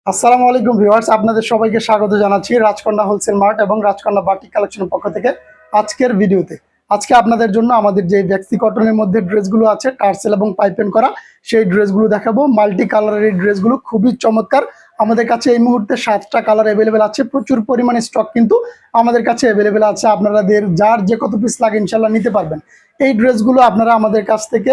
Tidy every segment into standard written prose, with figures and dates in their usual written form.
আসসালামু আলাইকুম ভিউয়ার্স, আপনাদের সবাইকে স্বাগত জানাচ্ছি রাজকন্যা হোলসেল মার্ট এবং রাজকন্যা বাটিক কালেকশনের পক্ষ থেকে আজকের ভিডিওতে। আজকে আপনাদের জন্য আমাদের যে ব্যাক্সি কটনের মধ্যে ড্রেসগুলো আছে টার্সেল এবং পাইপেন করা সেই ড্রেসগুলো দেখাবো। মাল্টি কালারের এই ড্রেসগুলো খুবই চমৎকার। আমাদের কাছে এই মুহূর্তে 7টা কালার অ্যাভেলেবেল আছে, প্রচুর পরিমাণে স্টক কিন্তু আমাদের কাছে অ্যাভেলেবেল আছে। আপনাদের যার যে কত পিস লাগে ইনশাল্লাহ নিতে পারবেন। এই ড্রেসগুলো আপনারা আমাদের কাছ থেকে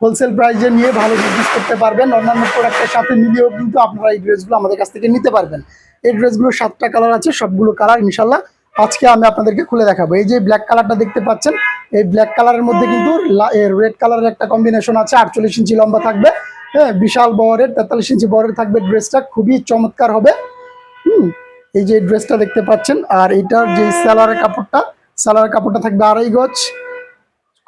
হোলসেল প্রাইসে নিয়ে ভালো বিজনেস করতে পারবেন। অন্যান্য প্রোডাক্টের সাথে মিলিয়েও কিন্তু আপনারা এই ড্রেসগুলো আমাদের কাছ থেকে নিতে পারবেন। এই ড্রেসগুলো 7টা কালার আছে, সবগুলো কালার ইনশাল্লাহ আজকে আমি আপনাদেরকে খুলে দেখাবো। এই যে ব্ল্যাক কালারটা দেখতে পাচ্ছেন, এই ব্ল্যাক কালারের মধ্যে কিন্তু রেড কালারের একটা কম্বিনেশন আছে। 48 ইঞ্চি লম্বা থাকবে, হ্যাঁ, বিশাল বহরের 43 ইঞ্চি বহরের থাকবে। ড্রেসটা খুবই চমৎকার হবে। এই যে ড্রেসটা দেখতে পাচ্ছেন, আর এইটার যে সালোয়ারের কাপড়টা থাকবে 2.5 গজ,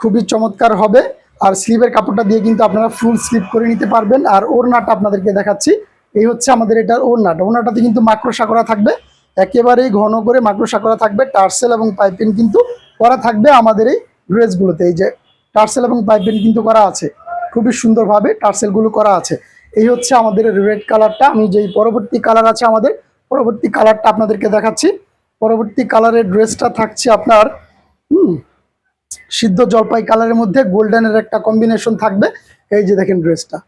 খুবই চমৎকার হবে। আর স্লিভের কাপড়টা দিয়ে কিন্তু আপনারা ফুল স্লিভ করে নিতে পারবেন। আর ওড়নাটা আপনাদেরকে দেখাচ্ছি, এই হচ্ছে আমাদের এটার ওড়নাটাতে কিন্তু মাকড়সা করা থাকবে, একেবারেই ঘন করে মাকড়সা করা থাকবে। টার্সেল এবং পাইপিং কিন্তু করা থাকবে আমাদের এই ড্রেসগুলোতে। এই যে টার্সেল এবং পাইপিং কিন্তু করা আছে, খুবই সুন্দরভাবে টার্সেলগুলো করা আছে। এই হচ্ছে আমাদের রেড কালারটা। আমি যেই পরবর্তী কালার আছে আমাদের, পরবর্তী কালারটা আপনাদেরকে দেখাচ্ছি। পরবর্তী কালারের ড্রেসটা থাকছে আপনার সিদ্ধ জলপাই কালারের মধ্যে গোল্ডেনের একটা কম্বিনেশন থাকবে। এই যে দেখেন ড্রেসটা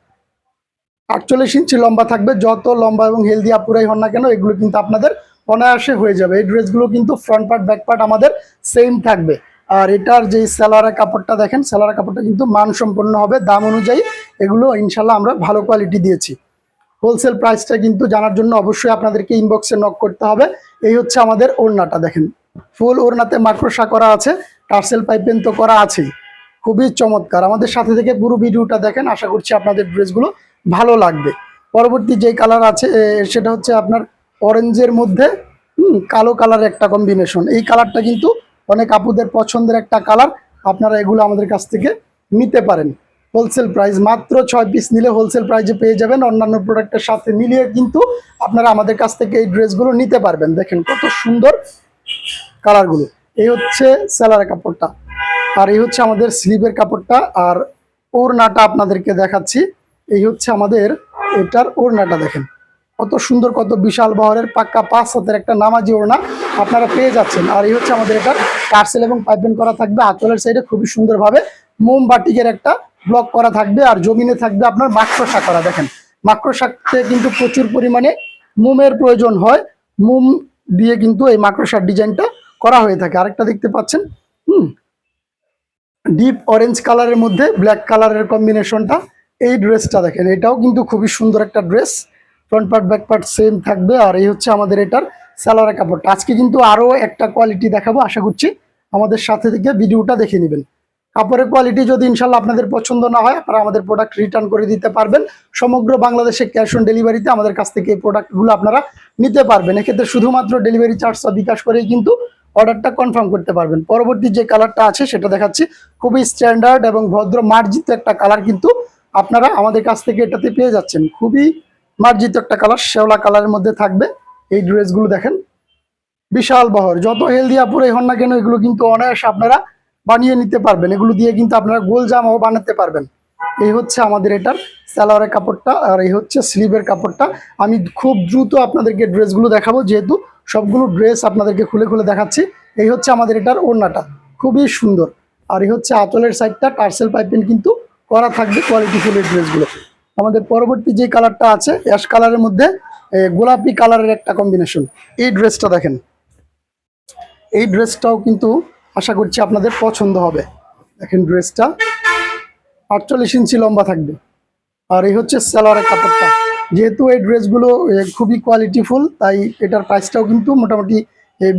48 ইঞ্চি লম্বা থাকবে। যত লম্বা এবং হেলদি আপুরাই হন না কেন, এগুলো কিন্তু আপনাদের অনায়াসে হয়ে যাবে। এই ড্রেসগুলো কিন্তু ফ্রন্ট পার্ট ব্যাক পার্ট আমাদের সেম থাকবে। আর এটার যে সালোয়ারের কাপড়টা দেখেন, সালোয়ারের কাপড়টা কিন্তু মানসম্পন্ন হবে। দাম অনুযায়ী এগুলো ইনশাল্লাহ আমরা ভালো কোয়ালিটি দিয়েছি। হোলসেল প্রাইসটা কিন্তু জানার জন্য অবশ্যই আপনাদেরকে ইনবক্সে নক করতে হবে। এই হচ্ছে আমাদের ওড়নাটা দেখেন, ফুল ওড়নাতে মাকড়সা করা আছে, টার্সেল পাইপেন তো করা আছেই, খুবই চমৎকার। আমাদের সাথে থেকে পুরো ভিডিওটা দেখেন, আশা করছি আপনাদের ড্রেসগুলো ভালো লাগবে। পরবর্তী যে কালার আছে সেটা হচ্ছে আপনার অরেঞ্জের মধ্যে কালো কালারের একটা কম্বিনেশন। এই কালারটা কিন্তু অনেক আপুদের পছন্দের একটা কালার। আপনারা এগুলো আমাদের কাছ থেকে নিতে পারেন। হোলসেল প্রাইস মাত্র 6 পিস নিলে হোলসেল প্রাইসে পেয়ে যাবেন। অন্যান্য প্রোডাক্টের সাথে মিলিয়ে কিন্তু আপনারা আমাদের কাছ থেকে এই ড্রেসগুলো নিতে পারবেন। দেখেন কত সুন্দর কালারগুলো। এই হচ্ছে সেলারের কাপড়টা, আর এই হচ্ছে আমাদের স্লিভের কাপড়টা। আর ওড়নাটা আপনাদেরকে দেখাচ্ছি, এই হচ্ছে আমাদের এটার ওড়নাটা। দেখেন কত সুন্দর, কত বিশাল বহরের পাক্কা 5 হাতের একটা নামাজি ওড়না আপনারা পেয়ে যাচ্ছেন। আর এই হচ্ছে আমাদের এটার টার্সেল এবং পাইপিং করা থাকবে। আঁচলের সাইডে খুবই সুন্দরভাবে মোমবাটিকের একটা ব্লক করা থাকবে। আর জমিনে থাকবে আপনার মাকড়সা করা। দেখেন মাকড়সাতে কিন্তু প্রচুর পরিমাণে মোমের প্রয়োজন হয়, মোম দিয়ে কিন্তু এই মাকড়সার ডিজাইনটা করা হয়ে থাকে। আরেকটা দেখতে পাচ্ছেন ডিপ অরেঞ্জ কালারের মধ্যে ব্ল্যাক কালারের কম্বিনেশনটা। এই ড্রেসটা দেখেন, এটাও কিন্তু খুবই সুন্দর একটা dress, front part back part same থাকবে। আর এই হচ্ছে আমাদের এটার সালোয়ারের কাপড়টা। আজকে কিন্তু আরও একটা কোয়ালিটি দেখাবো, আশা করছি আমাদের সাথে থেকে ভিডিওটা দেখে নেবেন। কাপড়ের কোয়ালিটি যদি ইনশাল্লাহ আপনাদের পছন্দ না হয়, আপনারা আমাদের প্রোডাক্ট রিটার্ন করে দিতে পারবেন। সমগ্র বাংলাদেশে ক্যাশ অন ডেলিভারিতে আমাদের কাছ থেকে এই প্রোডাক্টগুলো আপনারা নিতে পারবেন। এক্ষেত্রে শুধুমাত্র ডেলিভারি চার্জটা বিকাশ করেই কিন্তু অর্ডারটা কনফার্ম করতে পারবেন। পরবর্তী যে কালারটা আছে সেটা দেখাচ্ছি, খুবই স্ট্যান্ডার্ড এবং ভদ্র মার্জিত একটা কালার কিন্তু আপনারা আমাদের কাছ থেকে এটাতে পেয়ে যাচ্ছেন। খুবই মার্জিত একটা কালার, শেওলা কালারের মধ্যে থাকবে। এই ড্রেসগুলো দেখেন বিশাল বহর, যত হেলদি আপুরাই হন না কেন এগুলো কিন্তু অনায়াসে আপনারা বানিয়ে নিতে পারবেন। এগুলো দিয়ে কিন্তু আপনারা গোল জামাও বানাতে পারবেন। এই হচ্ছে আমাদের এটার সালোয়ারের কাপড়টা, আর এই হচ্ছে স্লিভের কাপড়টা। আমি খুব দ্রুত আপনাদেরকে ড্রেসগুলো দেখাবো, যেহেতু সবগুলো ড্রেস আপনাদেরকে খুলে খুলে দেখাচ্ছি। এই হচ্ছে আমাদের এটার ওড়নাটা, খুবই সুন্দর। আর এই হচ্ছে আঁচলের সাইডটা টার্সেল পাইপিং কিন্তু করা থাকবে কোয়ালিটিফুল এই ড্রেসগুলো। আমাদের পরবর্তী যে কালারটা আছে অ্যাশ কালারের মধ্যে গোলাপি কালারের একটা কম্বিনেশন। এই ড্রেসটা দেখেন, এই ড্রেসটাও কিন্তু আশা করছি আপনাদের পছন্দ হবে। দেখেন ড্রেসটা 48 ইঞ্চি লম্বা থাকবে। আর এই হচ্ছে সালোয়ারের কাপড়টা। যেহেতু এই ড্রেসগুলো খুবই কোয়ালিটিফুল, তাই এটার প্রাইসটাও কিন্তু মোটামুটি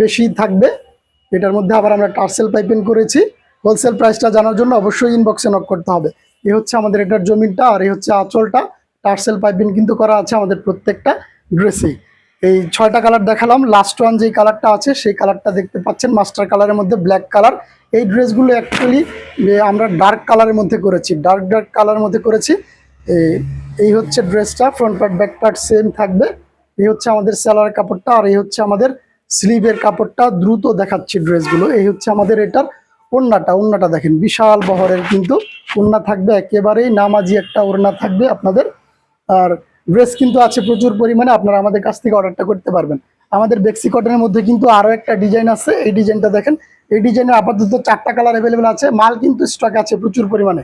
বেশি থাকবে। এটার মধ্যে আবার আমরা টার্সেল পাইপিং করেছি। হোলসেল প্রাইসটা জানার জন্য অবশ্যই ইনবক্সে নক করতে হবে। এই হচ্ছে আমাদের এটার জমিনটা, আর এই হচ্ছে আঁচলটা। টার্সেল পাইপিং কিন্তু করা আছে আমাদের প্রত্যেকটা ড্রেসেই। এই 6টা কালার দেখালাম, লাস্ট ওয়ান যেই কালারটা আছে সেই কালারটা দেখতে পাচ্ছেন মাস্টার কালারের মধ্যে ব্ল্যাক কালার। এই ড্রেসগুলো অ্যাকচুয়ালি আমরা ডার্ক কালারের মধ্যে করেছি, ডার্ক কালারের মধ্যে করেছি। এই হচ্ছে ড্রেসটা, front part back part same থাকবে। এই হচ্ছে আমাদের সালোয়ার কাপড়টা, আর এই হচ্ছে আমাদের স্লিভের কাপড়টা। দ্রুত দেখাচ্ছি ড্রেসগুলো। এই হচ্ছে আমাদের এটার ওড়নাটা দেখেন বিশাল বহরের কিন্তু ওড়না থাকবে, একেবারেই নামাজি একটা ওড়না থাকবে আপনাদের। আর ড্রেস কিন্তু আছে প্রচুর পরিমাণে, আপনারা আমাদের কাছ থেকে অর্ডারটা করতে পারবেন। আমাদের বেক্সি কটনের মধ্যে কিন্তু আরও একটা ডিজাইন আছে, এই ডিজাইনটা দেখেন। এই ডিজাইনের আপাতত 4টা কালার অ্যাভেলেবেল আছে, মাল কিন্তু স্টক আছে প্রচুর পরিমাণে।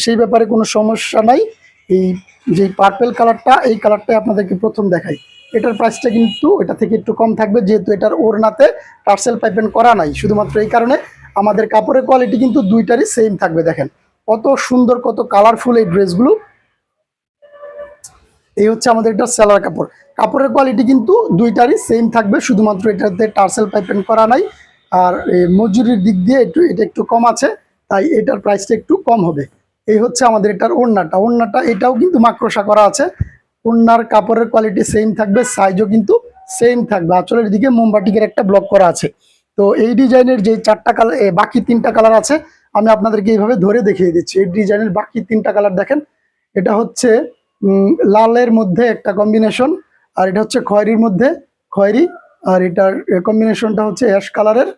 সেই ব্যাপারে কোনো সমস্যা নাই। এই যে পার্পেল কালারটা, এই কালারটাই আপনাদেরকে প্রথম দেখাই। এটার প্রাইসটা কিন্তু এটা থেকে একটু কম থাকবে, যেহেতু এটার ওড়নাতে টার্সেল পাইপেন করা নাই, শুধুমাত্র এই কারণে। আমাদের কাপড়ের কোয়ালিটি কিন্তু দুইটারই সেম থাকবে। দেখেন কত সুন্দর, কত কালারফুল এই ড্রেসগুলো। এই হচ্ছে আমাদের এটা সালোয়ার কাপড়। কাপড়ের কোয়ালিটি কিন্তু দুইটারই সেম থাকবে, শুধুমাত্র এটাতে টার্সেল পাইপেন করা নাই। আর মজুরির দিক দিয়ে এটা একটু কম আছে, তাই এটার প্রাইসটা একটু কম হবে। এই হচ্ছে আমাদের এটার ওড়নাটা এটাও কিন্তু মাকড়সা করা আছে। ওড়নার কাপড়ের কোয়ালিটি সেম থাকবে, সাইজও কিন্তু সেম থাকবে। আঁচলের দিকে মোমবাটিকের একটা ব্লক করা আছে। তো এই ডিজাইনের যে 4টা কালার, বাকি 3টা কালার আছে, আমি আপনাদেরকে এইভাবে ধরে দেখিয়ে দিচ্ছি। এই ডিজাইনের বাকি 3টা কালার দেখেন। এটা হচ্ছে লালের মধ্যে একটা কম্বিনেশন, আর এটা হচ্ছে খয়েরির মধ্যে খয়েরি, আর এটার কম্বিনেশনটা হচ্ছে অ্যাশ কালারের,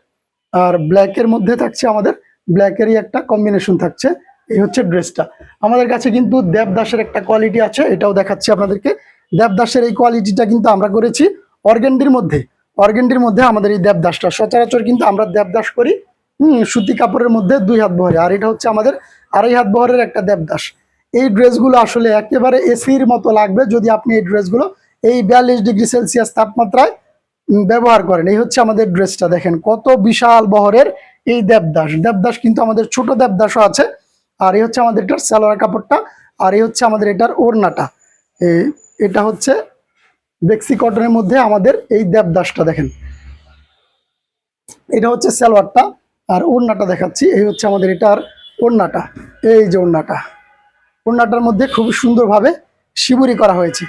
আর ব্ল্যাকের মধ্যে থাকছে আমাদের ব্ল্যাকেরই একটা কম্বিনেশন থাকছে। এই হচ্ছে ড্রেসটা। আমাদের কাছে কিন্তু দেবদাসের একটা কোয়ালিটি আছে, এটাও দেখাচ্ছি আপনাদেরকে। দেবদাসের এই কোয়ালিটিটা কিন্তু আমরা করেছি অর্গেন্ডির মধ্যে আমাদের এই দেবদাসটা সচরাচর কিন্তু আমরা দেবদাস করি সুতি কাপড়ের মধ্যে 2 হাত বহরে, আর এটা হচ্ছে আমাদের 2.5 হাত বহরের একটা দেবদাস। এই ড্রেসগুলো আসলে একেবারে এসির মতো লাগবে যদি আপনি এই ড্রেসগুলো এই 42 ডিগ্রি সেলসিয়াস তাপমাত্রায় ব্যবহার করেন। এই হচ্ছে আমাদের ড্রেসটা, দেখেন কত বিশাল বহরের এই দেবদাস কিন্তু আমাদের ছোট দেবদাসও আছে। আর এই হচ্ছে আমাদের এটার সালোয়ার কাপড়টা, আর এই হচ্ছে আমাদের এটার ওড়নাটা। এটা হচ্ছে বেক্সি কটনের মধ্যে আমাদের এই দেবদাসটা দেখেন। এটা হচ্ছে সালোয়ারটা, আর ওড়নাটা দেখাচ্ছি। এই হচ্ছে আমাদের এটার ওড়নাটা। এই যে ওড়নাটার মধ্যে খুব সুন্দরভাবে শিবুরি করা হয়েছে।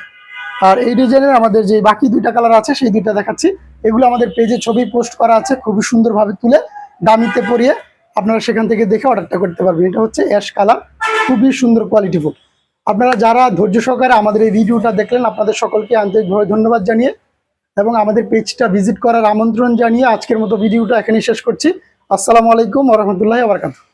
আর এই ডিজাইনের আমাদের যে বাকি 2টা কালার আছে, সেই 2টা দেখাচ্ছি। এগুলো আমাদের পেজে ছবি পোস্ট করা আছে, খুবই সুন্দরভাবে তুলে দামিতে পরিয়ে আপনারা সেখান থেকে দেখে অর্ডারটা করতে পারবেন। এটা হচ্ছে অ্যাশ কালার, খুবই সুন্দর কোয়ালিটিফুল। আপনারা যারা ধৈর্য সহকারে আমাদের এই ভিডিওটা দেখলেন, আপনাদের সকলকে আন্তরিকভাবে ধন্যবাদ জানিয়ে এবং আমাদের পেজটা ভিজিট করার আমন্ত্রণ জানিয়ে আজকের মতো ভিডিওটা এখানেই শেষ করছি। আসসালামু আলাইকুম ওয়া রাহমাতুল্লাহি ওয়া বারাকাতুহু।